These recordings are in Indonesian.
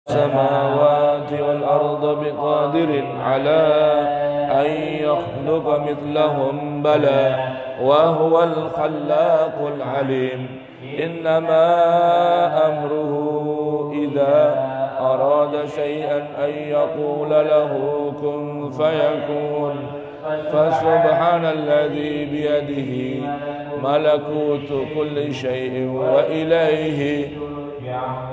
السماوات والأرض بقادر على أن يخلق مثلهم بلى وهو الخلاق العليم إنما أمره إذا أراد شيئا أن يقول له كن فيكون فسبحان الذي بيده ملكوت كل شيء وإليه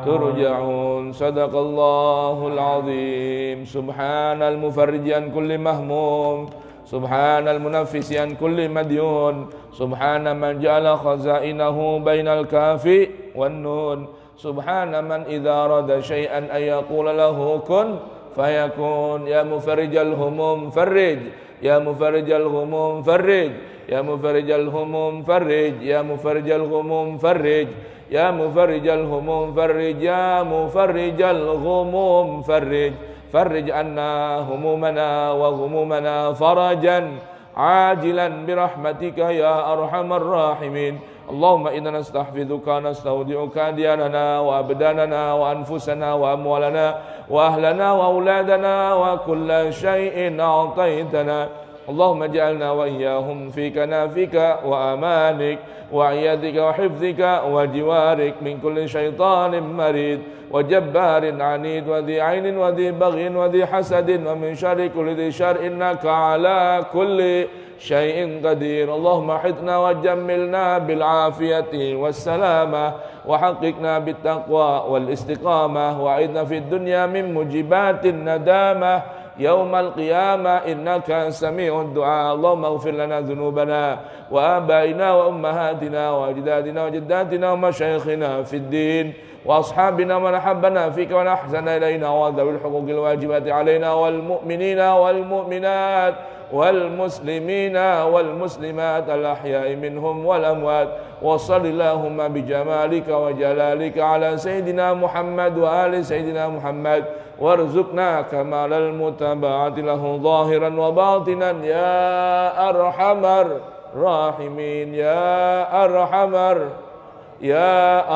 ترجعون صدق الله العظيم سبحان المفرج عن كل مهموم سبحان المنفس عن كل مديون سبحان من جعل خزائنه بين الكاف والنون سبحان من إذا أراد شيئا أن يقول له كن فيكون يا مفرج الهموم فرج يا مفرج الهموم فرج يا مفرج الهموم فرج يا مفرج الهموم فرج يا مفرج الهموم فرج يا مفرج الغموم فرج فرج عنا همومنا وغمومنا فرجا عاجلا برحمتك يا أرحم الراحمين اللهم إنا نستحفظك نستودعك دياننا وأبداننا وأنفسنا وأموالنا وأهلنا وأولادنا وكل شيء أعطيتنا اللهم اجعلنا وإياهم في كنافك وأمانك وعيادك وحفظك وجوارك من كل شيطان مريد وجبار عنيد وذي عين وذي بغي وذي حسد ومن شر كل ذي شر إنك على كل شيء قدير اللهم احطنا وجملنا بالعافية والسلامة وحققنا بالتقوى والاستقامة وأعذنا في الدنيا من موجبات الندامة يوم القيامة إنك سميع الدعاء اللهم اغفر لنا ذنوبنا وآبائنا وأمهاتنا وأجدادنا وجداتنا ومشايخنا في الدين وأصحابنا ومن أحبنا فيك ونحسن إلينا وذوي الحقوق الواجبات علينا والمؤمنين والمؤمنات والمسلمين والمسلمات الأحياء منهم والأموات وصل اللهم بجمالك وجلالك على سيدنا محمد وآل سيدنا محمد وارزقنا كمال المتابعة له ظاهرا وباطنا يا أرحم الراحمين يا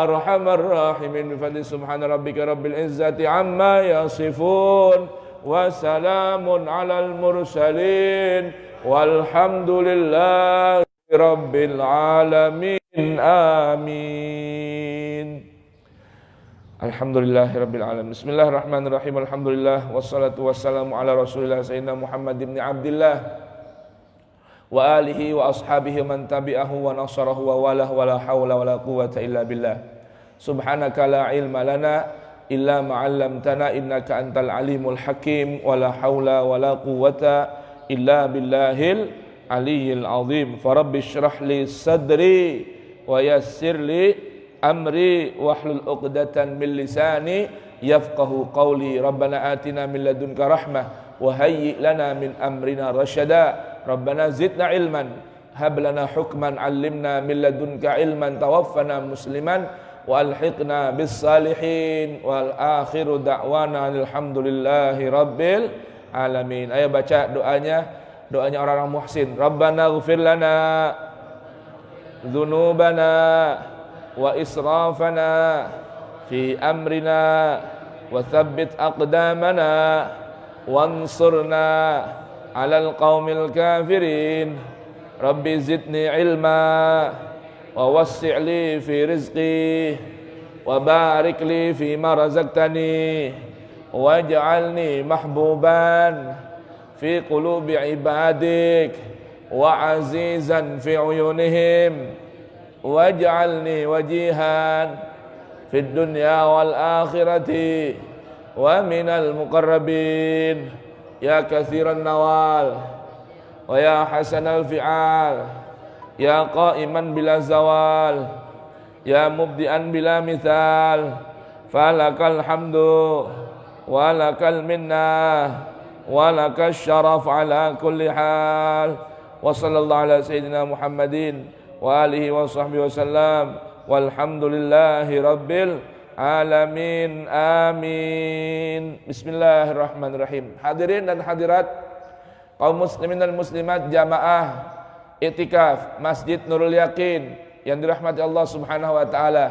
أرحم الراحمين بفضل سبحان ربك رب العزة عما يصفون وسلام على المرسلين والحمد لله رب العالمين آمين Alhamdulillahirabbil alamin. Bismillahirrahmanirrahim. Alhamdulillah wassalatu wassalamu ala Rasulillah sayyidina Muhammad ibn Abdillah wa alihi wa ashabihi man tabi'ahu wa nasarahu wa walah wa la hawla wa la quwwata illa billah. Subhanaka la ilma lana illa ma 'allamtana innaka antal alimul hakim wa la hawla wa la quwwata illa billahil aliyyil azim. Farabbi shrah li sadri wa yassir li amri wahlul 'uqdatan min lisani yafqahu qawli rabbana atina min ladunka rahmah wa hayyi lana min amrina rasyada rabbana zidna ilman hab lana hukman 'allimna min ladunka ilman tawaffana musliman wa alhiqna bis salihin wal akhiru da'wana alhamdulillahi rabbil alamin. Ayo baca doanya orang-orang muhsin. Rabbana ighfir lana dzunubana wa israfana fi amrina wa thabbit aqdamana wansurna 'alal qaumil kafirin. Rabbi zidni ilma wa wassi' li fi rizqi wa barik li fi ma razaqtani waj'alni mahbuban fi qulubi ibadik wa azizan fi uyunihim waj'alni wajihan fid dunya wal akhirati wa minal muqarrabin ya katsiran nawal wa ya hasanal fi'al ya qa'iman bila zawal ya mubdi'an bila mithal falakal hamdu wa lakal minnah wa lakas syaraf ala kulli hal wa sallallahu ala sayyidina Muhammadin wa alihi wa sahbihi wasallam walhamdulillahi rabbil alamin amin. Bismillahirrahmanirrahim. Hadirin dan hadirat kaum muslimin dan muslimat jamaah iktikaf Masjid Nurul Yakin yang dirahmati Allah Subhanahu wa taala.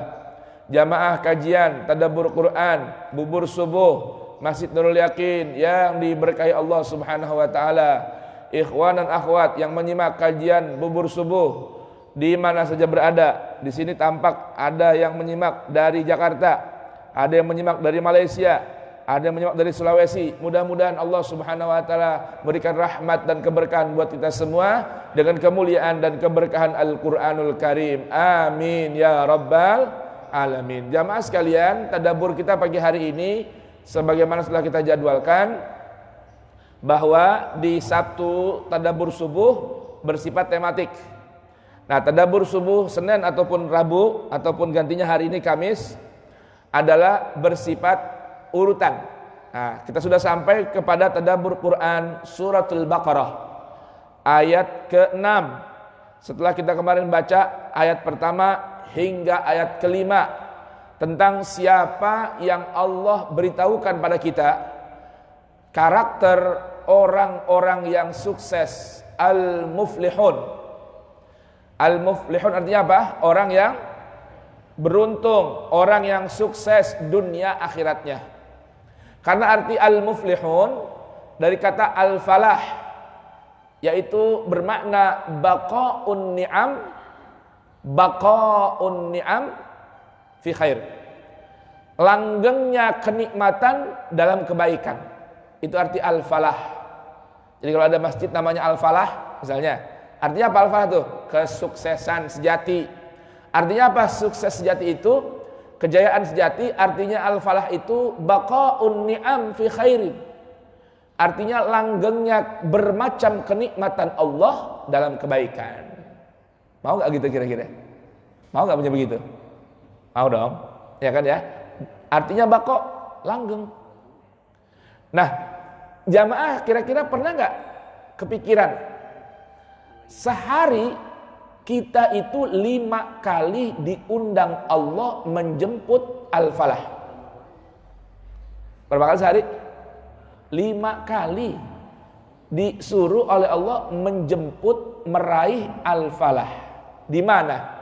jamaah kajian tadabbur Quran bubur subuh Masjid Nurul Yakin yang diberkahi Allah Subhanahu wa taala, ikhwan dan akhwat yang menyimak kajian bubur subuh di mana saja berada. Di sini tampak ada yang menyimak dari Jakarta, ada yang menyimak dari Malaysia, ada yang menyimak dari Sulawesi. Mudah-mudahan Allah Subhanahu wa taala berikan rahmat dan keberkahan buat kita semua dengan kemuliaan dan keberkahan Al-Qur'anul Karim. Amin ya rabbal alamin. Jamaah sekalian, tadabbur kita pagi hari ini sebagaimana setelah kita jadwalkan bahwa di Sabtu tadabbur subuh bersifat tematik. Nah, tadabbur subuh Senin ataupun Rabu ataupun gantinya hari ini Kamis adalah bersifat urutan. Nah, kita sudah sampai kepada tadabbur Quran suratul Baqarah ayat ke-6. Setelah kita kemarin baca ayat pertama hingga ayat kelima tentang siapa yang Allah beritahukan pada kita karakter orang-orang yang sukses, al-muflihun. Al-muflihun artinya apa? Orang yang beruntung, orang yang sukses dunia akhiratnya. Karena arti al-muflihun dari kata al-falah, yaitu bermakna baqa'un ni'am fi khair, langgengnya kenikmatan dalam kebaikan. Itu arti al-falah. Jadi kalau ada masjid namanya al-falah misalnya, artinya apa al-falah tuh? Kesuksesan sejati. Artinya apa sukses sejati itu? Kejayaan sejati. Artinya al-falah itu baqa'un ni'am fi khairin, artinya langgengnya bermacam kenikmatan Allah dalam kebaikan. Mau gak gitu kira-kira? Mau gak punya begitu? Mau dong, ya kan ya? Artinya bako, langgeng. Nah, jamaah kira-kira pernah nggak kepikiran sehari kita itu 5 kali diundang Allah menjemput al-falah? Berapa kali sehari? 5 kali disuruh oleh Allah menjemput meraih al-falah. Di mana?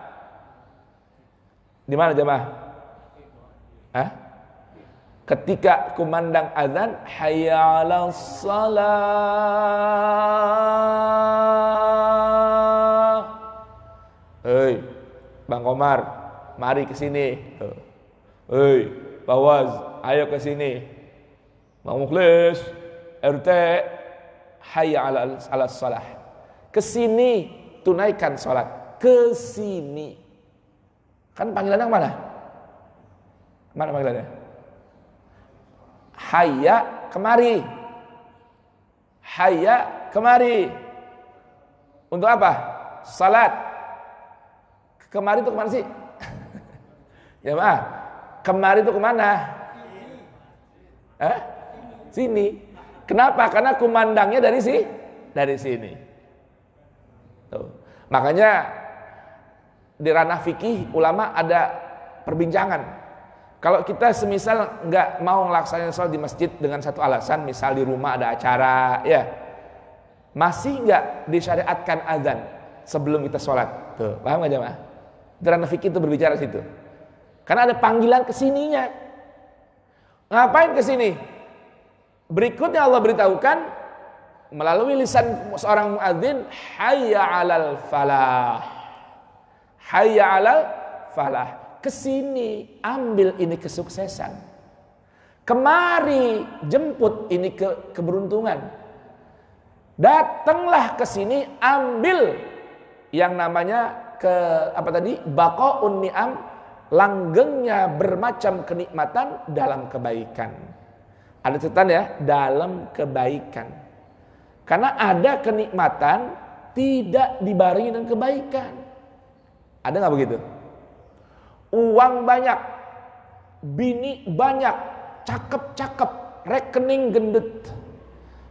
Di mana jemaah? Hah? Ketika kumandang azan, hayya 'alas shalah. Hei, Bang Komar, mari ke sini. Hei, Bawaz, ayo ke sini. Bang Mukhlis, RT, hayya 'alas shalah. Ke sini tunaikan salat. Ke sini. Kan panggilannya kemana? Mana panggilannya? Hayya kemari. Hayya kemari. Untuk apa? Salat. Kemari itu kemana sih? Ya maaf. Kemari itu kemana? Sini. Kenapa? Karena kumandangnya dari sini. Tuh. Makanya di ranah fikih ulama ada perbincangan. Kalau kita semisal nggak mau ngelaksanain sholat di masjid dengan satu alasan, misal di rumah ada acara, ya masih nggak disyariatkan azan sebelum kita sholat? Tuh, paham nggak jemaah? Di ranah fikih itu berbicara situ. Karena ada panggilan kesininya. Ngapain kesini? Berikutnya Allah beritahukan melalui lisan seorang muadzin, hayya 'alal falah. Hayya 'alal falah. Kesini ambil ini kesuksesan. Kemari jemput ini keberuntungan. Datanglah ke sini ambil yang namanya baqa'un ni'am, langgengnya bermacam kenikmatan dalam kebaikan. Ada catatan ya, dalam kebaikan. Karena ada kenikmatan tidak dibarengi dengan kebaikan. Ada nggak begitu? Uang banyak, bini banyak, cakep-cakep, rekening gendut,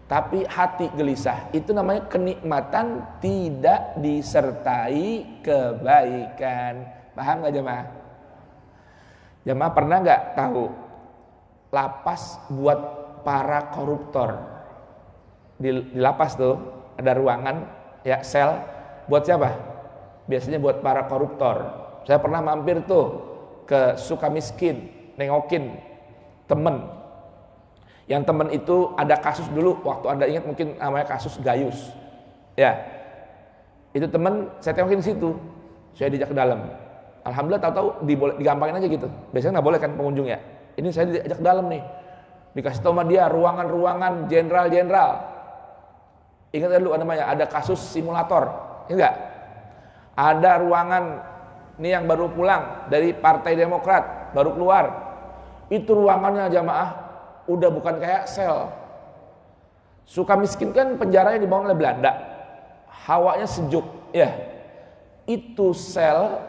tapi hati gelisah. Itu namanya kenikmatan tidak disertai kebaikan. Paham nggak jemaah? Jemaah pernah nggak tahu lapas buat para koruptor? Di lapas tuh ada ruangan ya, sel buat siapa? Biasanya buat para koruptor. Saya pernah mampir tuh ke Sukamiskin, nengokin temen. Yang temen itu ada kasus dulu, waktu Anda ingat mungkin namanya kasus Gayus. Ya, itu temen saya tengokin di situ, saya dijak ke dalam. Alhamdulillah tahu-tahu digampangin aja gitu. Biasanya nggak boleh kan pengunjung ya. Ini saya diajak ke dalam nih, dikasih tahu sama dia ruangan-ruangan jenderal. Ingat dulu namanya ada kasus simulator, enggak? Ada ruangan ini yang baru pulang dari Partai Demokrat, baru keluar. Itu ruangannya jamaah udah bukan kayak sel. Sukamiskin kan penjaranya dibangun oleh Belanda. Hawanya sejuk, ya. Itu sel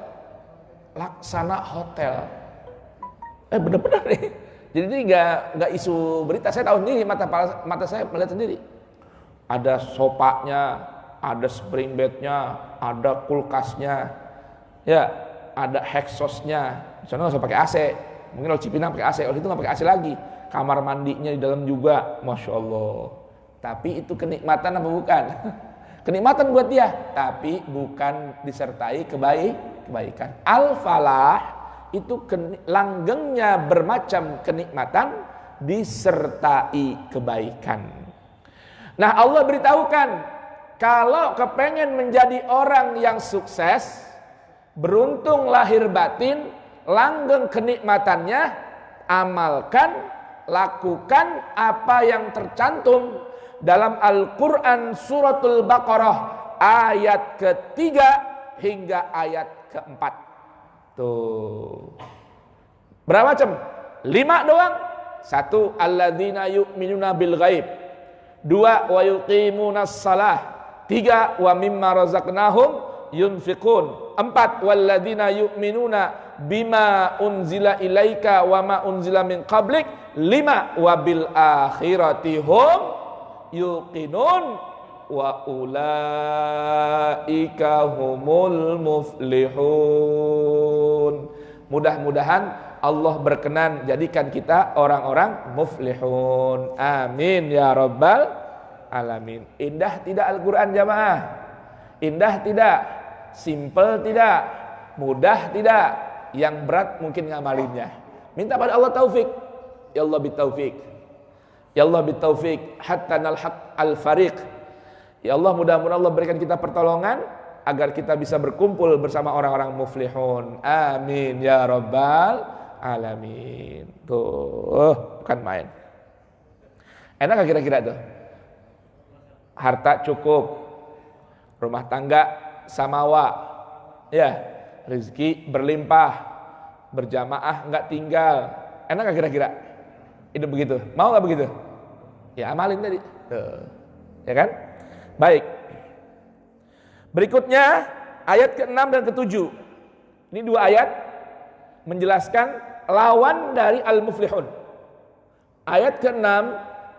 laksana hotel. Bener-bener nih. Jadi ini nggak isu berita. Saya tahu sendiri, mata saya melihat sendiri. Ada sopanya, ada spring bednya, ada kulkasnya, ya, ada hexosnya. Di sana nggak usah pakai AC. Mungkin kalau Cipinang pakai AC, kalau itu nggak pakai AC lagi. Kamar mandinya di dalam juga, masya Allah. Tapi itu kenikmatan apa bukan? Kenikmatan buat dia, tapi bukan disertai kebaikan. Al-falah itu langgengnya bermacam kenikmatan disertai kebaikan. Nah, Allah beritahukan kalau kepengen menjadi orang yang sukses, beruntung lahir batin, langgeng kenikmatannya, amalkan, lakukan apa yang tercantum dalam Al-Quran Suratul Baqarah ayat ketiga hingga ayat keempat. Tuh. Berapa macam? 5 doang. 1, alladzina yu'minuna bil ghaib. 2, wa yuqimunas salah. 3, wa mimma razaqnahum yunfiqun. 4, walladzina yu'minuna bima unzila ilaika wa ma unzila min qablik. 5, wa bil akhirati hum yuqinun wa ulaika humul muflihun. Mudah-mudahan Allah berkenan jadikan kita orang-orang muflihun. Amin ya rabbal alamin. Indah tidak Al-Quran jamaah? Indah tidak? Simple tidak? Mudah tidak? Yang berat mungkin ngamalinnya. Minta pada Allah taufik. Ya Allah bitaufik. Ya Allah bitaufik hatta nalhaq al-fariq. Ya Allah, mudah-mudahan Allah berikan kita pertolongan agar kita bisa berkumpul bersama orang-orang muflihun. Amin ya rabbal alamin. Tuh, bukan main. Enak gak kira-kira tuh? Harta cukup, rumah tangga samawa, ya, rezeki berlimpah, berjamaah nggak tinggal. Enak gak kira-kira? Hidup begitu? Mau nggak begitu? Ya amalin tadi. Tuh. Ya kan? Baik. Berikutnya ayat ke-6 dan ke-7. Ini 2 ayat menjelaskan lawan dari al-muflihun. Ayat ke-6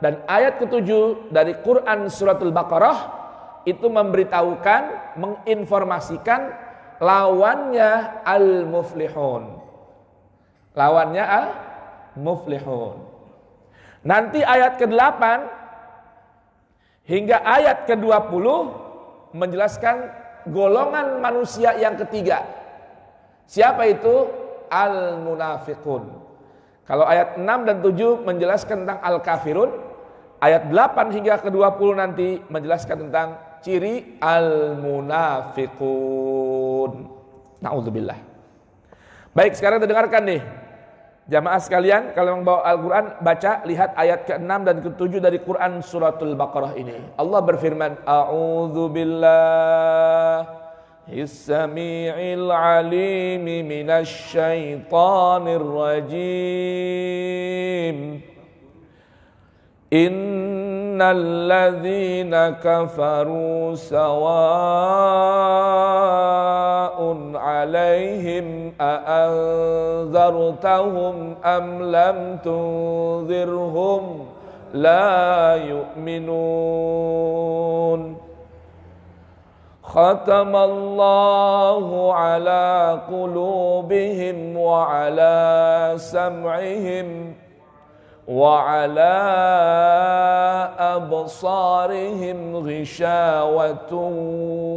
dan ayat ke-7 dari Quran Suratul Baqarah itu memberitahukan, menginformasikan lawannya al-muflihun. Lawannya al-muflihun. Nanti ayat ke-8 hingga ayat ke-20 menjelaskan golongan manusia yang ketiga. Siapa itu? Al-munafiqun. Kalau ayat 6 dan 7 menjelaskan tentang al-kafirun, ayat 8 hingga ke-20 nanti menjelaskan tentang ciri al-munafiqun. Na'udzubillah. Baik, sekarang kita dengarkan nih. Jamaah sekalian, kalau membawa Al-Quran, baca, lihat ayat ke-6 dan ke-7 dari Quran Suratul Baqarah ini. Allah berfirman, A'udzubillahi Sami'il alimi minasyaitanir rajim. Innal ladzina kafaru sawa'un 'alaihim a'anzartahum am lam tunzirhum la yu'minun. Khatamallahu ala qulubihim wa ala sam'ihim wa ala absarihim ghishawatun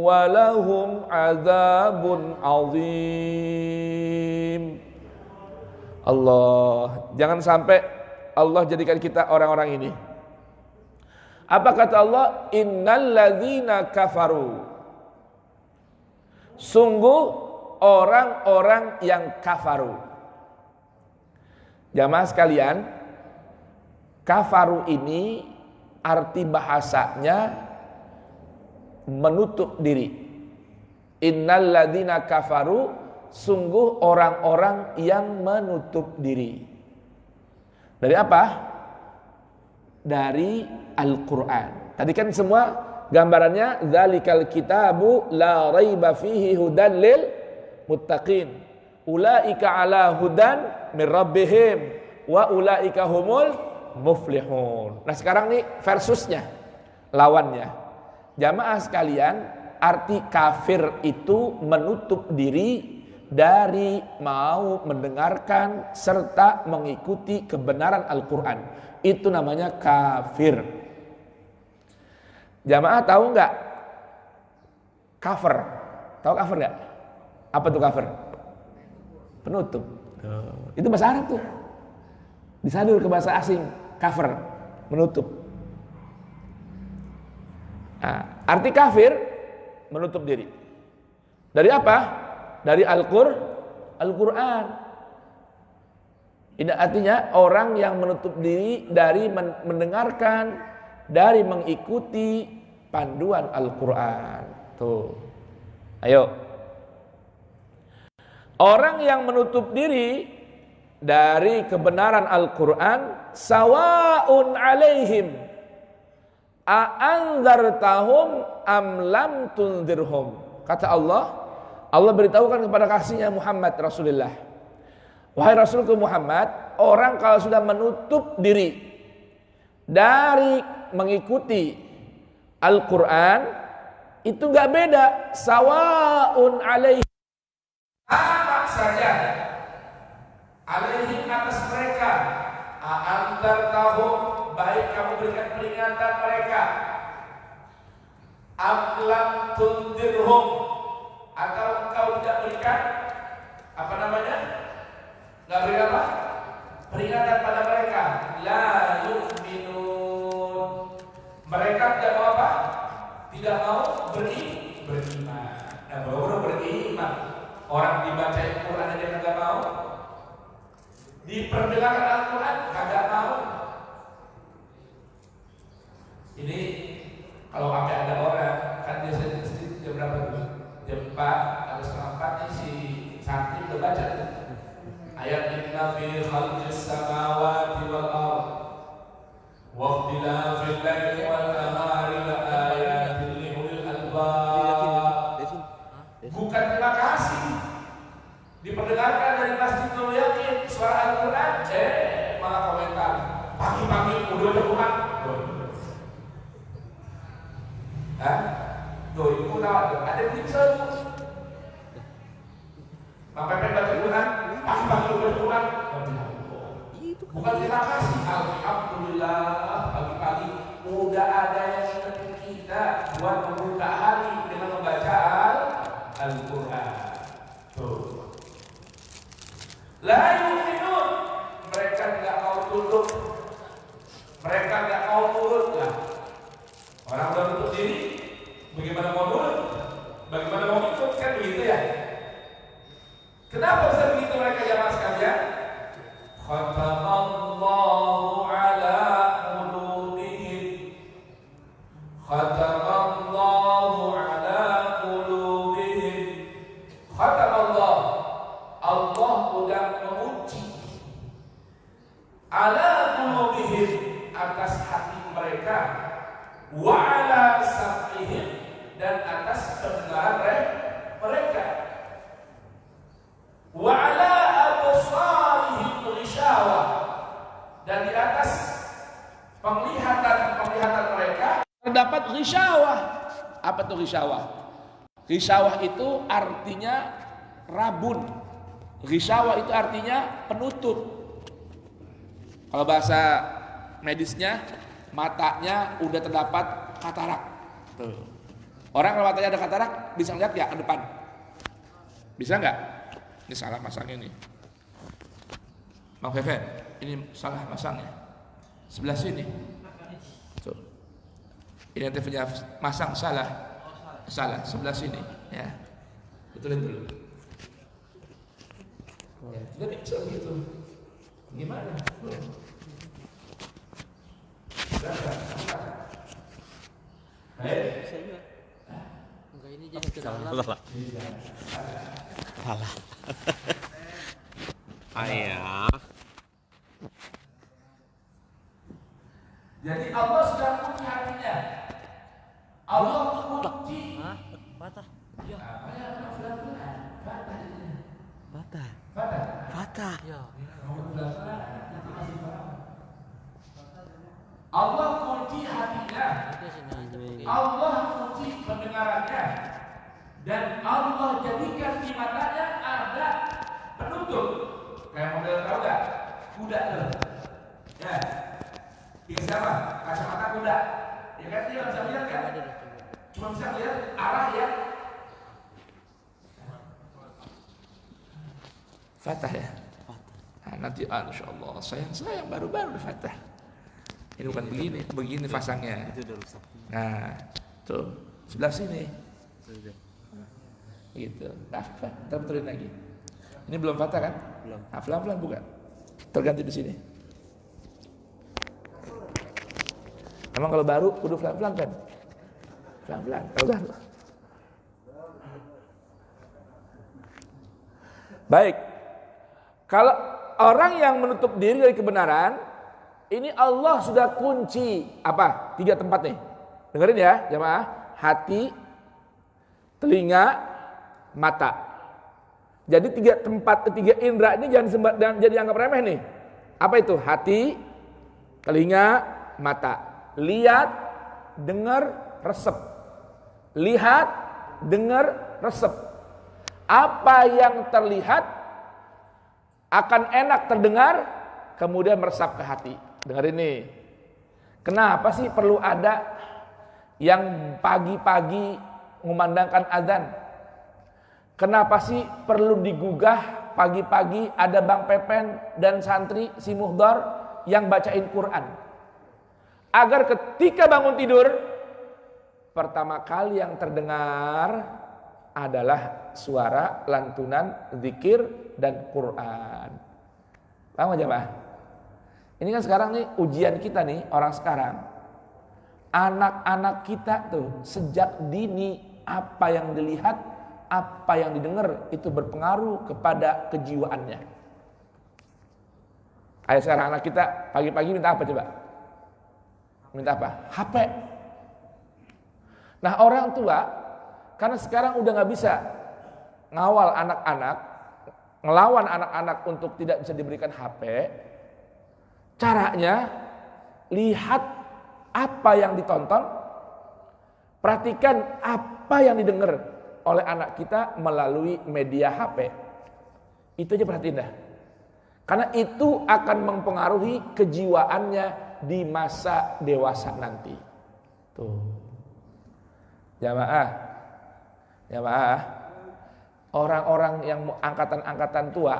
wa lahum azabun azim. Allah, jangan sampai Allah jadikan kita orang-orang ini. Apa kata Allah? Innalladzina kafaru. Sungguh orang-orang yang kafaru. Jamaah sekalian, kafaru ini arti bahasanya menutup diri. Innalladzina kafaru, sungguh orang-orang yang menutup diri. Dari apa? Dari Al-Quran. Tadi kan semua gambarannya dzalikal kitabu la raiba fihi hudan lil muttaqin. Ulaika ala hudan min rabbihim wa ulaika humul muflihun. Nah, sekarang nih versusnya, lawannya. Jamaah sekalian, arti kafir itu menutup diri dari mau mendengarkan serta mengikuti kebenaran Al-Quran. Itu namanya kafir. Jamaah tahu nggak cover? Tahu cover nggak? Apa tuh cover? Penutup. Itu bahasa Arab tuh. Disadur ke bahasa asing. Cover, menutup. Nah, arti kafir menutup diri. Dari apa? Dari Al-Quran. Ini artinya orang yang menutup diri dari mendengarkan, dari mengikuti panduan Al-Quran. Tuh. Ayo. Orang yang menutup diri dari kebenaran Al-Quran, sawa'un alaihim a'anzartahum am lam tunzirhum. Kata Allah beritahukan kepada kasihnya Muhammad Rasulullah, wahai Rasulku Muhammad, orang kalau sudah menutup diri dari mengikuti Al-Quran, itu gak beda, sawa'un alaihim, sama saja, alaihim atas mereka, a'anzartahum, baik kamu berikan peringatan mereka, am lam tunzirhum, atau engkau tidak berikan apa namanya? Enggak berikan apa? Peringatan pada mereka, la yu'minun. Mereka tidak mau apa? Tidak mau beriman. Nah, baru beriman. Orang dibaca Al-Quran aja enggak mau. Diperdengarkan Al-Quran enggak mau. Ini kalau sampai ada orang kan biasanya jam berapa tuh? Jam 4 atau setengah 4 nih si santri udah baca ayat inna fi khalqis samawati wal ardh wa ikhtilafil laili wal nahari la ayatin li ulil albab. Bukan terima kasih diperdengarkan dari Masjid Nurul Yakin suara Al-Quran, malah komentar pagi-pagi udah Quran. Rồi cô nào được ada Vĩnh Sơn sampai baca Quran pagi-pagi baca Quran, bukan terima kasih, alhamdulillah pagi-pagi udah ada yang ingetin kita buat membuka hari dengan membaca Al-Quran. Tuh, la yu'minun, mereka tidak mau tunduk, mereka tidak mau turut lah. Orang udah tutup diri, bagaimana mau nurut? Bagaimana mau ikut? Kan begitu ya? Kenapa bisa begitu mereka jamaah sekalian? Khatamallahu ala qulubihim. Khatamallahu ala qulubihim. Khatamallah, Allah sudah menguji ala qulubihim, atas hati mereka, wa ala sam'ihim, dan atas pendengaran mereka, wa ala absarihim ghishawah, dan di atas penglihatan mereka terdapat ghishawah. Apa tuh ghishawah? Ghishawah itu artinya rabun. Ghishawah itu artinya penutup. Kalau bahasa medisnya, matanya udah terdapat katarak. Tuh. Orang kalau matanya ada katarak bisa lihat ya ke depan? Bisa nggak? Ini salah masangnya nih. Bang Fefe, ini salah masangnya. Sebelah sini. Tuh. Ini TV-nya masang salah. Salah, sebelah sini. Ya. Betulin dulu. Ya, tidak bisa gitu. Gimana? Enggak, ini jadi salah. Salah. Ayah. Jadi Allah sudah kunci hatinya. Allah kunci. Patah. Ya. Patah. Patah. Patah. Ya. Allah kunci hatinya. Allah kunci pendengarannya. Dan Allah jadikan di matanya ada penutup. Kayak model tahu gak? Kuda tuh. Ya. Ini sama, kacamata kuda. Ya kan dia bisa lihat kan? Cuma bisa lihat arah yang Fatah ya. Nah, nanti insya Allah sayang baru-baru Fatah. Ini bukan begini pasangnya. Nah, tuh sebelah sini. Gitu. Nah, kita betulin lagi. Ini belum Fatah kan? Belum. Nah, pelan-pelan buka. Terganti di sini. Emang kalau baru kudu pelan-pelan kan? Pelan-pelan. Baik. Kalau orang yang menutup diri dari kebenaran, ini Allah sudah kunci apa? 3 tempat nih. Dengerin ya, jemaah. Hati, telinga, mata. Jadi 3 tempat, 3 indera ini jangan jadi anggap remeh nih. Apa itu? Hati, telinga, mata. Lihat, dengar, resep. Lihat, dengar, resep. Apa yang terlihat akan enak terdengar, kemudian meresap ke hati. Dengar ini. Kenapa sih perlu ada yang pagi-pagi mengumandangkan azan? Kenapa sih perlu digugah pagi-pagi ada Bang Pepen dan santri si Muhdar yang bacain Quran? Agar ketika bangun tidur, pertama kali yang terdengar adalah suara lantunan zikir dan Quran. Paham aja Pak? Ini kan sekarang nih ujian kita nih orang sekarang. Anak-anak kita tuh sejak dini apa yang dilihat, apa yang didengar itu berpengaruh kepada kejiwaannya. Ayo sekarang anak kita pagi-pagi minta apa coba? Minta apa? HP. Nah orang tua karena sekarang udah gak bisa ngawal anak-anak, ngelawan anak-anak untuk tidak bisa diberikan HP. Caranya lihat apa yang ditonton, perhatikan apa yang didengar oleh anak kita melalui media HP. Itu aja perhatiin dah. Karena itu akan mempengaruhi kejiwaannya di masa dewasa nanti. Tuh. Jamaah. Orang-orang yang angkatan-angkatan tua,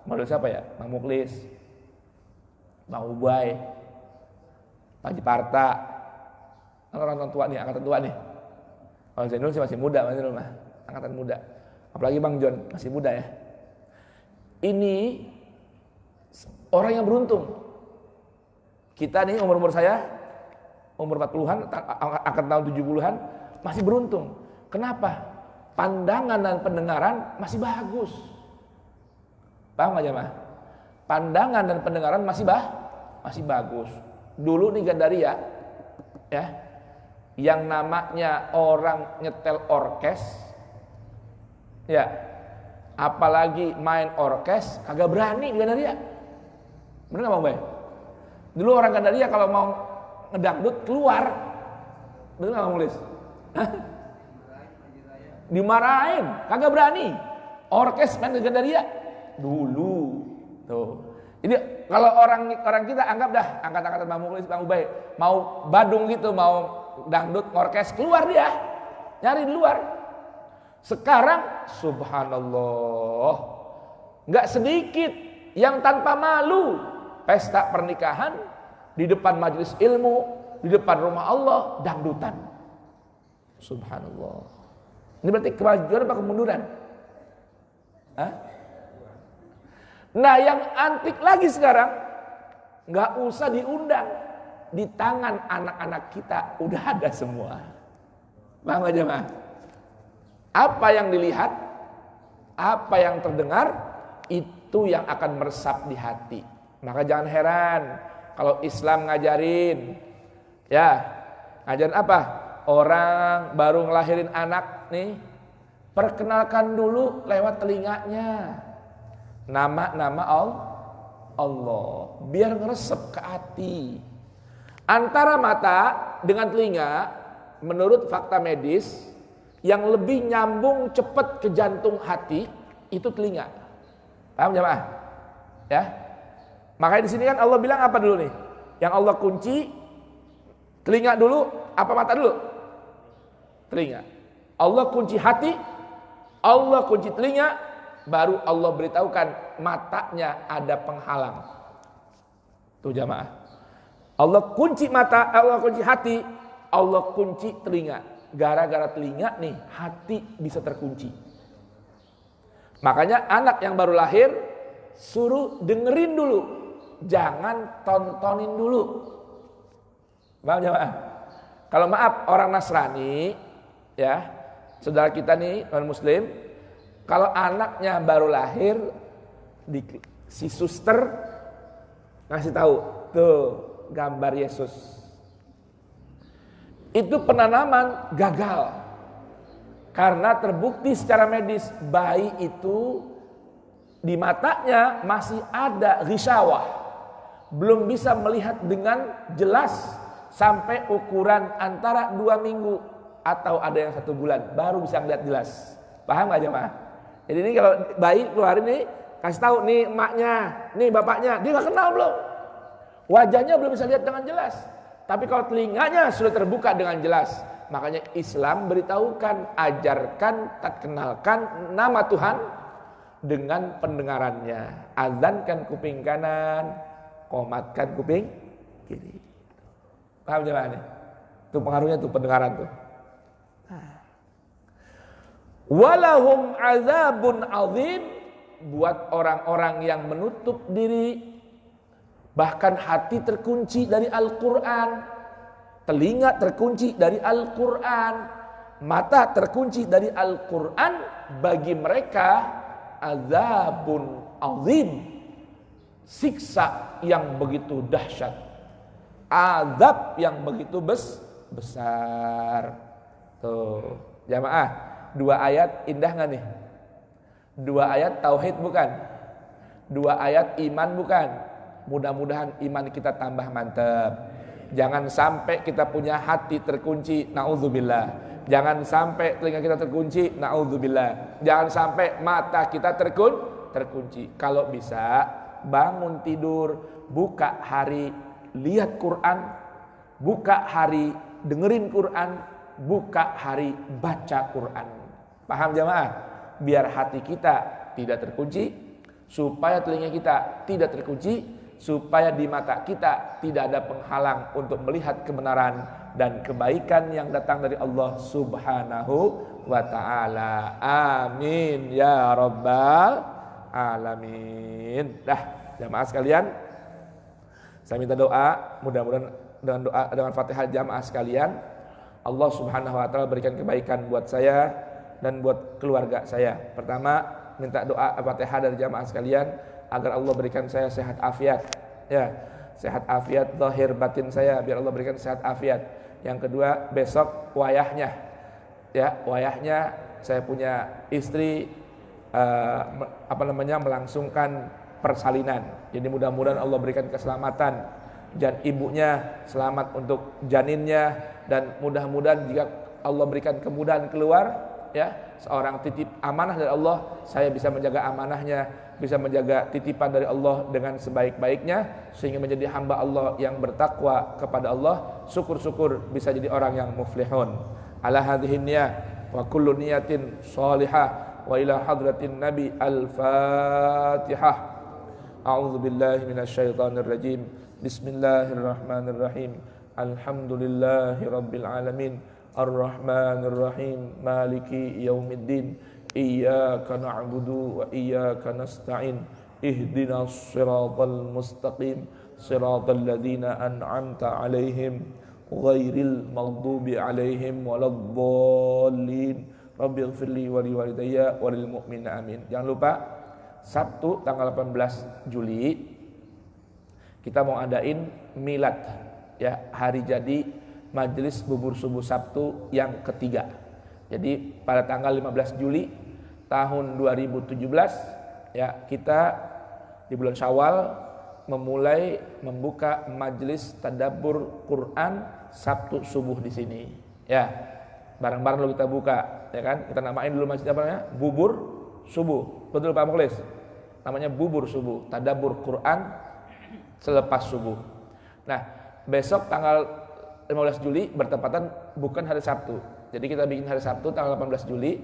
model siapa ya? Bang Muklis, Bang Ubay, Pak Jiparta. Orang tua nih, angkatan tua nih. Kalau Zainul sih masih muda, angkatan muda. Apalagi Bang John masih muda ya. Ini orang yang beruntung. Kita nih umur saya umur 40-an, angkatan tahun 70-an masih beruntung. Kenapa? Pandangan dan pendengaran masih bagus. Paham gak jemaah? Pandangan dan pendengaran masih bagus. Dulu nih Gandaria ya, yang namanya orang nyetel orkes ya, apalagi main orkes kagak berani di Gandaria. Bener gak Bang Bay? Dulu orang Gandaria kalau mau ngedangdut keluar. Bener gak Bang Mulis? Dimarahin, kagak berani. Orkes main di Gandaria dulu. Tuh. Jadi kalau orang kita anggap dah angkat-angkatan Bang Mulis, Bang Ubay mau badung gitu, mau dangdut orkes, keluar dia. Nyari di luar. Sekarang subhanallah, enggak sedikit yang tanpa malu pesta pernikahan di depan majelis ilmu, di depan rumah Allah, dangdutan. Subhanallah. Ini berarti kemajuan apa kemunduran? Hah? Nah, yang antik lagi sekarang, nggak usah diundang, di tangan anak-anak kita udah ada semua. Paham gak jemaah? Apa yang dilihat, apa yang terdengar, itu yang akan meresap di hati. Maka jangan heran kalau Islam ngajarin, ya, ngajarin apa? Orang baru ngelahirin anak nih, perkenalkan dulu lewat telinganya nama-nama Allah, biar ngeresep ke hati. Antara mata dengan telinga, menurut fakta medis, yang lebih nyambung cepat ke jantung hati itu telinga. Paham jemaah? Ya. Makanya di sini kan Allah bilang apa dulu nih? Yang Allah kunci telinga dulu, apa mata dulu? Telinga. Allah kunci hati, Allah kunci telinga, baru Allah beritahukan matanya ada penghalang. Tuh jamaah. Allah kunci mata, Allah kunci hati, Allah kunci telinga. Gara-gara telinga nih, hati bisa terkunci. Makanya anak yang baru lahir suruh dengerin dulu, jangan tontonin dulu. Paham jamaah? Kalau maaf orang Nasrani, ya, saudara kita nih non Muslim, kalau anaknya baru lahir, si suster ngasih tahu, tuh gambar Yesus. Itu penanaman gagal. Karena terbukti secara medis bayi itu di matanya masih ada ghisyawah. Belum bisa melihat dengan jelas sampai ukuran antara 2 minggu atau ada yang 1 bulan baru bisa melihat jelas. Paham gak jemaah? Jadi ini kalau bayi keluar ini kasih tahu nih emaknya, nih bapaknya, dia gak kenal belum. Wajahnya belum bisa lihat dengan jelas. Tapi kalau telinganya sudah terbuka dengan jelas, makanya Islam beritahukan, ajarkan, kenalkan nama Tuhan dengan pendengarannya. Azankan kuping kanan, qomatkan kuping kiri. Paham jemaah nih? Itu pengaruhnya tuh pendengaran tuh. Walahum azabun azim, buat orang-orang yang menutup diri, bahkan hati terkunci dari Al-Quran, telinga terkunci dari Al-Quran, mata terkunci dari Al-Quran, bagi mereka azabun azim, siksa yang begitu dahsyat, azab yang begitu besar. Tuh jamaah, 2 ayat indah gak nih? 2 ayat tauhid bukan? 2 ayat iman bukan? Mudah-mudahan iman kita tambah mantap. Jangan sampai kita punya hati terkunci, na'udzubillah. Jangan sampai telinga kita terkunci, na'udzubillah. Jangan sampai mata kita terkunci. Kalau bisa, bangun tidur, buka hari, lihat Quran, buka hari, dengerin Quran, buka hari, baca Quran. Paham jamaah? Biar hati kita tidak terkunci, supaya telinga kita tidak terkunci, supaya di mata kita tidak ada penghalang untuk melihat kebenaran dan kebaikan yang datang dari Allah Subhanahu wa ta'ala. Amin ya rabbal alamin. Dah, jamaah sekalian, saya minta doa, mudah-mudahan dengan Fatihah jamaah sekalian, Allah Subhanahu wa ta'ala berikan kebaikan buat saya dan buat keluarga saya. Pertama, minta doa Fatihah dari jamaah sekalian agar Allah berikan saya sehat afiat, ya, sehat afiat zahir batin saya, biar Allah berikan sehat afiat. Yang kedua, besok wayahnya, ya, wayahnya saya punya istri melangsungkan persalinan. Jadi mudah-mudahan Allah berikan keselamatan dan ibunya selamat untuk janinnya, dan mudah-mudahan jika Allah berikan kemudahan keluar, ya, seorang titip amanah dari Allah, saya bisa menjaga amanahnya, bisa menjaga titipan dari Allah dengan sebaik-baiknya, sehingga menjadi hamba Allah yang bertakwa kepada Allah. Syukur-syukur bisa jadi orang yang muflihun. Ala hadhihi niyah wa kullu niyatin shalihah wa ila hadratin nabi al-fatihah. A'udzu billahi minasyaitonir rajim. Bismillahirrahmanirrahim. Alhamdulillahi rabbil alamin. Ar-Rahmanir Rahim. Maliki yaumiddin. Iyyaka na'budu wa iyyaka nasta'in. Ihdinas siratal mustaqim. Siratal ladzina an'amta 'alaihim ghairil maghdubi 'alaihim waladdallin. Rabbighfirli wa liwalidayya wa lil mu'minina amin. Jangan lupa Sabtu tanggal 18 Juli kita mau adain milad ya, hari jadi majelis bubur subuh Sabtu yang ketiga. Jadi pada tanggal 15 Juli tahun 2017 ya, kita di bulan Syawal memulai membuka majelis tadabbur Quran Sabtu subuh di sini. Ya, bareng-bareng lo kita buka, ya kan? Kita namain dulu masjid apa namanya? Bubur subuh. Betul Pak Mukhlis? Namanya bubur subuh, tadabbur Quran selepas subuh. Nah, besok tanggal 15 Juli bertepatan bukan hari Sabtu. Jadi kita bikin hari Sabtu tanggal 18 Juli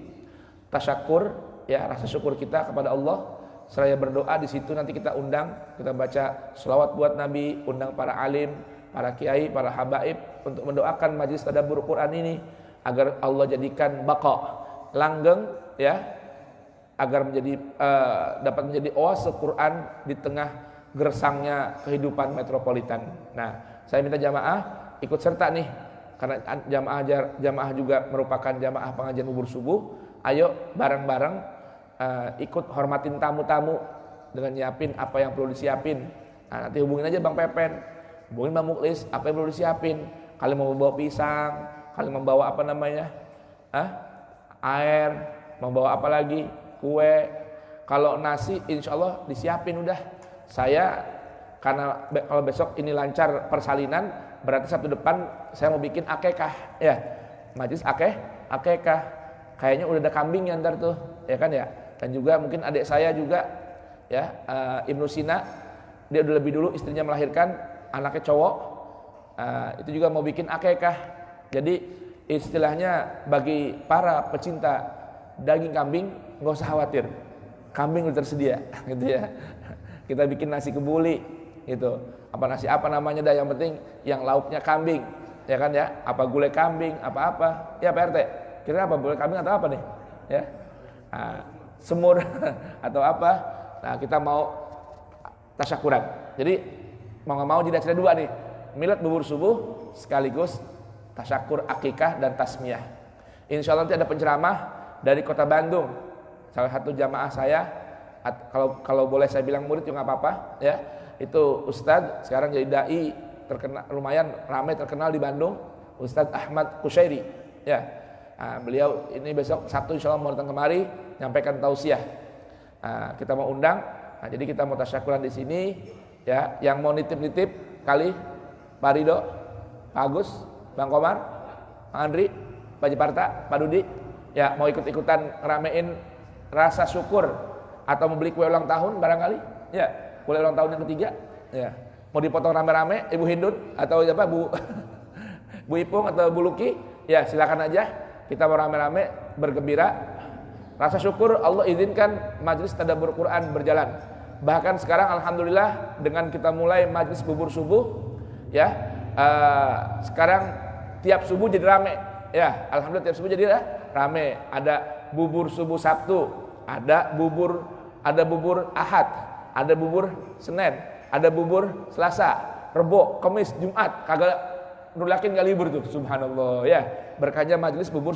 tasyakur ya, rasa syukur kita kepada Allah. Seraya berdoa di situ nanti kita undang, kita baca selawat buat Nabi, undang para alim, para kiai, para habaib untuk mendoakan majelis tadabbur Quran ini agar Allah jadikan baqa, langgeng ya, agar menjadi dapat menjadi oase Quran di tengah gersangnya kehidupan metropolitan. Nah, saya minta jamaah ikut serta nih, karena jamaah juga merupakan jamaah pengajian bubur subuh. Ayo bareng-bareng ikut hormatin tamu-tamu dengan nyiapin apa yang perlu disiapin. Nah, nanti hubungin aja Bang Pepen, hubungin Bang Mukhlis, apa yang perlu disiapin. Kalian mau bawa pisang, kalian membawa apa namanya, air, membawa apa lagi, kue. Kalau nasi insya Allah disiapin udah. Saya karena kalau besok ini lancar persalinan, berarti Sabtu depan saya mau bikin akekah ya, majelis akekah. Kayaknya udah ada kambingnya ntar tuh, ya kan ya. Dan juga mungkin adik saya juga ya, Ibnu Sina, dia udah lebih dulu istrinya melahirkan anaknya cowok, itu juga mau bikin akekah. Jadi istilahnya bagi para pecinta daging kambing nggak usah khawatir, kambing udah tersedia gitu ya. Kita bikin nasi kebuli gitu, apa nasi apa namanya dah, yang penting yang lauknya kambing, ya kan ya. Apa gulai kambing, apa ya Pak RT, kira apa gulai kambing atau apa nih ya, semur atau apa. Nah, kita mau tasyakuran, jadi mau nggak mau jeda dua nih, milad bubur subuh sekaligus tasyakur akikah dan tasmiyah. Insya Allah nanti ada penceramah dari kota Bandung, salah satu jamaah saya, kalau boleh saya bilang murid juga nggak apa-apa ya, itu Ustadz sekarang jadi dai terkenal, lumayan ramai terkenal di Bandung, Ustadz Ahmad Kushairi ya. Beliau ini besok Sabtu insya Allah mau datang kemari nyampaikan tausiah. Kita mau undang, jadi kita mau tasyakuran di sini ya. Yang mau nitip-nitip kali Pak Rido, Pak Agus, Bang Komar, Pak Andri, Pak Jeparta, Pak Dudi ya, mau ikut-ikutan ngeramein rasa syukur atau membeli kue ulang tahun barangkali ya, kue ulang tahun yang ketiga ya, mau dipotong rame-rame Ibu Hindun atau apa Bu Ipung atau Bu Luki ya, silakan aja. Kita mau rame-rame bergembira, rasa syukur Allah izinkan majelis tadabbur Quran berjalan. Bahkan sekarang alhamdulillah dengan kita mulai majelis bubur subuh ya, sekarang tiap subuh jadi rame ya, alhamdulillah tiap subuh jadi rame. Ada bubur subuh Sabtu, ada bubur Ahad, ada bubur Senin, ada bubur Selasa, Rebo, Kamis, Jumat. Kagak Nur Yakin gak libur tuh, subhanallah ya. Berkahnya majelis bubur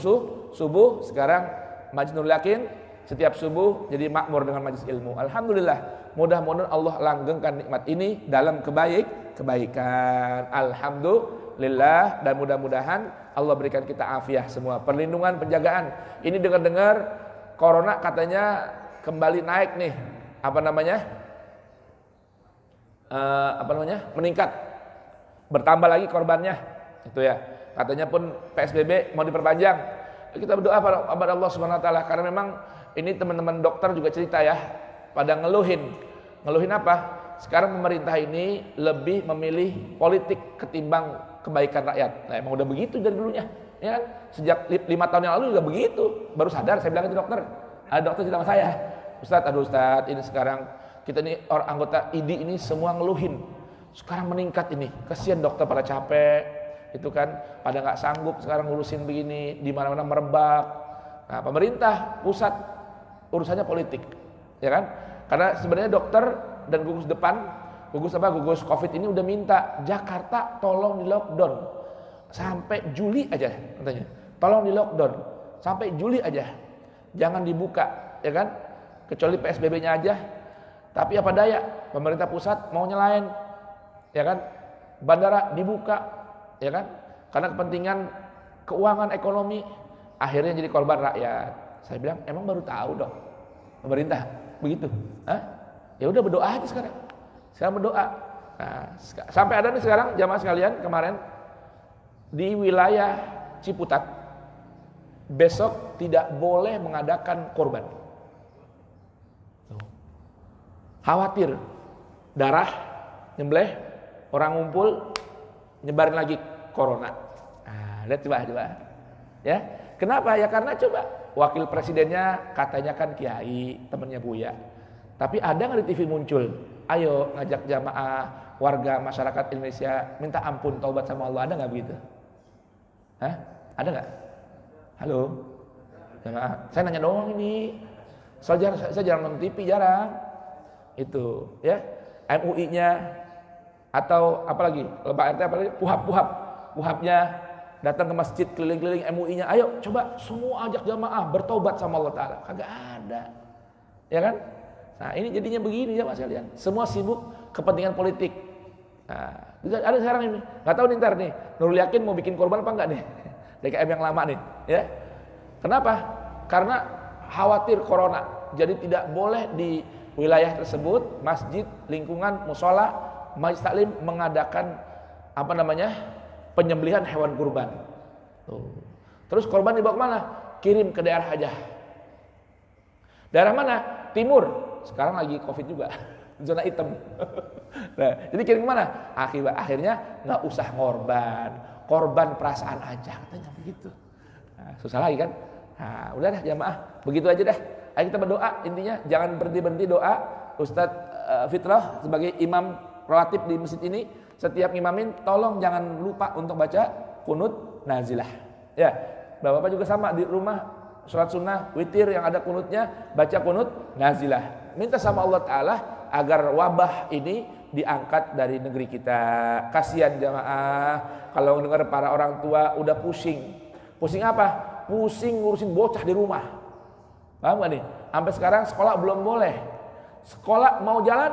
subuh, sekarang majelis Nur Yakin setiap subuh jadi makmur dengan majelis ilmu. Alhamdulillah, mudah-mudahan Allah langgengkan nikmat ini dalam kebaikan. Alhamdulillah, dan mudah-mudahan Allah berikan kita afiah semua, perlindungan, penjagaan. Ini dengar-dengar corona katanya kembali naik nih, meningkat, bertambah lagi korbannya itu ya. Katanya pun PSBB mau diperpanjang. Kita berdoa kepada Allah Subhanahu wa taala, karena memang ini teman-teman dokter juga cerita ya, pada ngeluhin apa? Sekarang pemerintah ini lebih memilih politik ketimbang kebaikan rakyat. Nah, emang udah begitu dari dulunya, ya kan? Sejak 5 tahun yang lalu juga begitu. Baru sadar saya bilang itu dokter. Ada dokter cerita sama saya, Ustadz, ini sekarang kita ini orang anggota ID ini semua ngeluhin. Sekarang meningkat ini, kasihan dokter pada capek, itu kan, pada nggak sanggup sekarang ngurusin begini, di mana-mana merebak. Nah, pemerintah pusat urusannya politik, ya kan? Karena sebenarnya dokter dan gugus depan, gugus COVID ini udah minta Jakarta tolong di lockdown sampai Juli aja, katanya. Tolong di lockdown sampai Juli aja, jangan dibuka, ya kan? Kecuali PSBB-nya aja. Tapi apa daya, pemerintah pusat mau nyelain, ya kan? Bandara dibuka, ya kan? Karena kepentingan keuangan ekonomi, akhirnya jadi korban rakyat. Saya bilang, emang baru tahu dong pemerintah begitu? Hah? Ya udah berdoa aja sekarang. Sekarang berdoa. Nah, sampai ada nih sekarang jamaah sekalian kemarin di wilayah Ciputat besok tidak boleh mengadakan korban. Khawatir darah nyembelih, orang ngumpul nyebarin lagi corona. Nah, lihat coba. Ya, kenapa? Ya karena coba wakil presidennya katanya kan kiai, temannya Buya. Tapi ada nggak di TV muncul? Ayo ngajak jamaah warga masyarakat Indonesia minta ampun, taubat sama Allah, ada nggak begitu? Hah? Ada nggak? Halo, jamaah. Saya nanya doang ini. Saya jarang nonton TV, jarang. Itu, ya. MUI-nya atau apalagi Pak RT apalagi puhapnya datang ke masjid keliling-keliling MUI-nya. Ayo coba semua ajak jamaah bertobat sama Allah Ta'ala. Kagak ada, ya kan? Nah ini jadinya begini ya Mas kalian. Semua sibuk kepentingan politik. Nah, ada sekarang ini, nggak tahu nih ntar nih Nurul Yakin mau bikin korban apa enggak nih DKM yang lama nih, ya. Kenapa? Karena khawatir corona, jadi tidak boleh di wilayah tersebut, masjid, lingkungan, musola, majelis taklim mengadakan penyembelihan hewan kurban. Tuh. Terus korban dibawa kemana? Kirim ke daerah aja. Daerah mana? Timur. Sekarang lagi COVID juga, zona hitam. Nah, jadi kirim kemana? Akhirnya nggak usah korban perasaan aja, katanya begitu. Nah, susah lagi kan? Nah, udah dah jamaah, begitu aja dah. Ayo kita berdoa, intinya jangan berhenti doa. Ustadz Fitrah sebagai imam rawatib di masjid ini, setiap ngimamin tolong jangan lupa untuk baca kunut nazilah. Ya, Bapak juga sama di rumah sholat sunnah witir yang ada kunutnya, baca kunut nazilah. Minta sama Allah Ta'ala agar wabah ini diangkat dari negeri kita. Kasihan jamaah kalau dengar para orang tua udah pusing. Pusing apa? Pusing ngurusin bocah di rumah. Paham gak nih? Sampai sekarang sekolah belum boleh. Sekolah mau jalan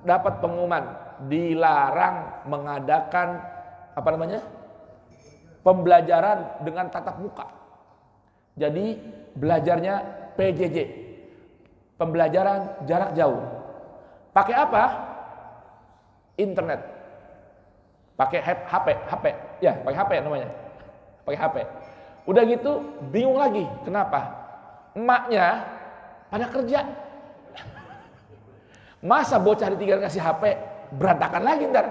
dapat pengumuman dilarang mengadakan pembelajaran dengan tatap muka. Jadi belajarnya PJJ, pembelajaran jarak jauh. Pakai apa? Internet. Pakai HP, ya pakai HP namanya. Pakai HP. Udah gitu bingung lagi. Kenapa? Emaknya pada kerja. Masa bocah ditinggal kasih HP, berantakan lagi ntar.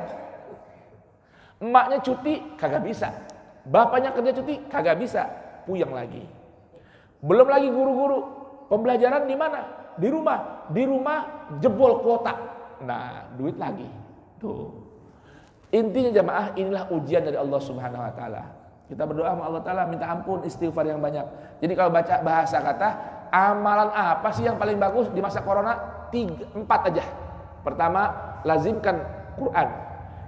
Emaknya cuti, kagak bisa. Bapaknya kerja cuti, kagak bisa. Puyeng lagi. Belum lagi guru-guru. Pembelajaran di mana? Di rumah. Di rumah jebol kuota. Nah, duit lagi. Tuh. Intinya jamaah, inilah ujian dari Allah Subhanahu wa taala. Kita berdoa sama Allah Ta'ala, minta ampun, istighfar yang banyak. Jadi kalau baca bahasa kata, amalan apa sih yang paling bagus di masa corona? 4 aja. Pertama, lazimkan Quran.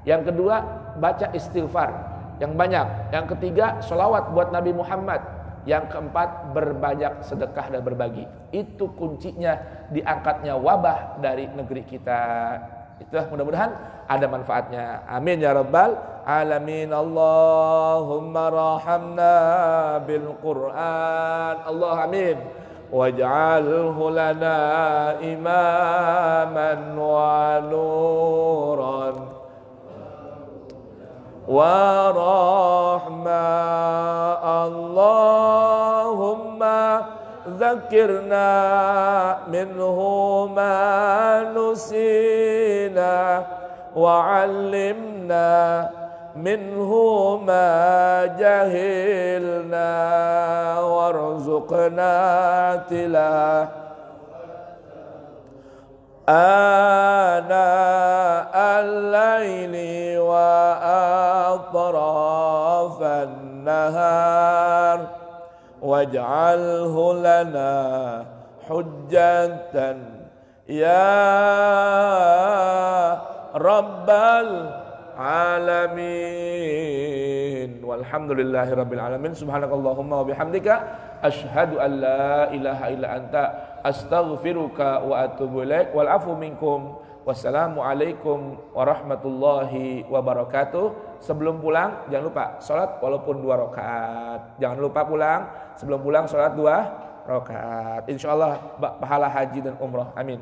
Yang kedua, baca istighfar yang banyak. Yang ketiga, sholawat buat Nabi Muhammad. Yang keempat, berbanyak sedekah dan berbagi. Itu kuncinya diangkatnya wabah dari negeri kita. Itulah mudah-mudahan ada manfaatnya. Amin ya rabbal alamin. Allahumma rahamna bil Quran. Allah amin. Waj'alhu lana imaman wa nuran wa rahma. Allahumma ذكرنا منه ما نسينا وعلمنا منه ما جهلنا وارزقنا تلاوته آناء الليل وأطراف النهار واجعله لنا حجة يا رب العالمين والحمد لله رب العالمين سبحانك اللهم وبحمدك أشهد أن لا إله إلا أنت أستغفرك وأتوب إليك والعفو منكم wassalamualaikum warahmatullahi wabarakatuh. Sebelum pulang jangan lupa sholat walaupun 2 rakaat. Jangan lupa pulang sebelum pulang sholat 2 rakaat. Insyaallah pahala haji dan umrah. Amin.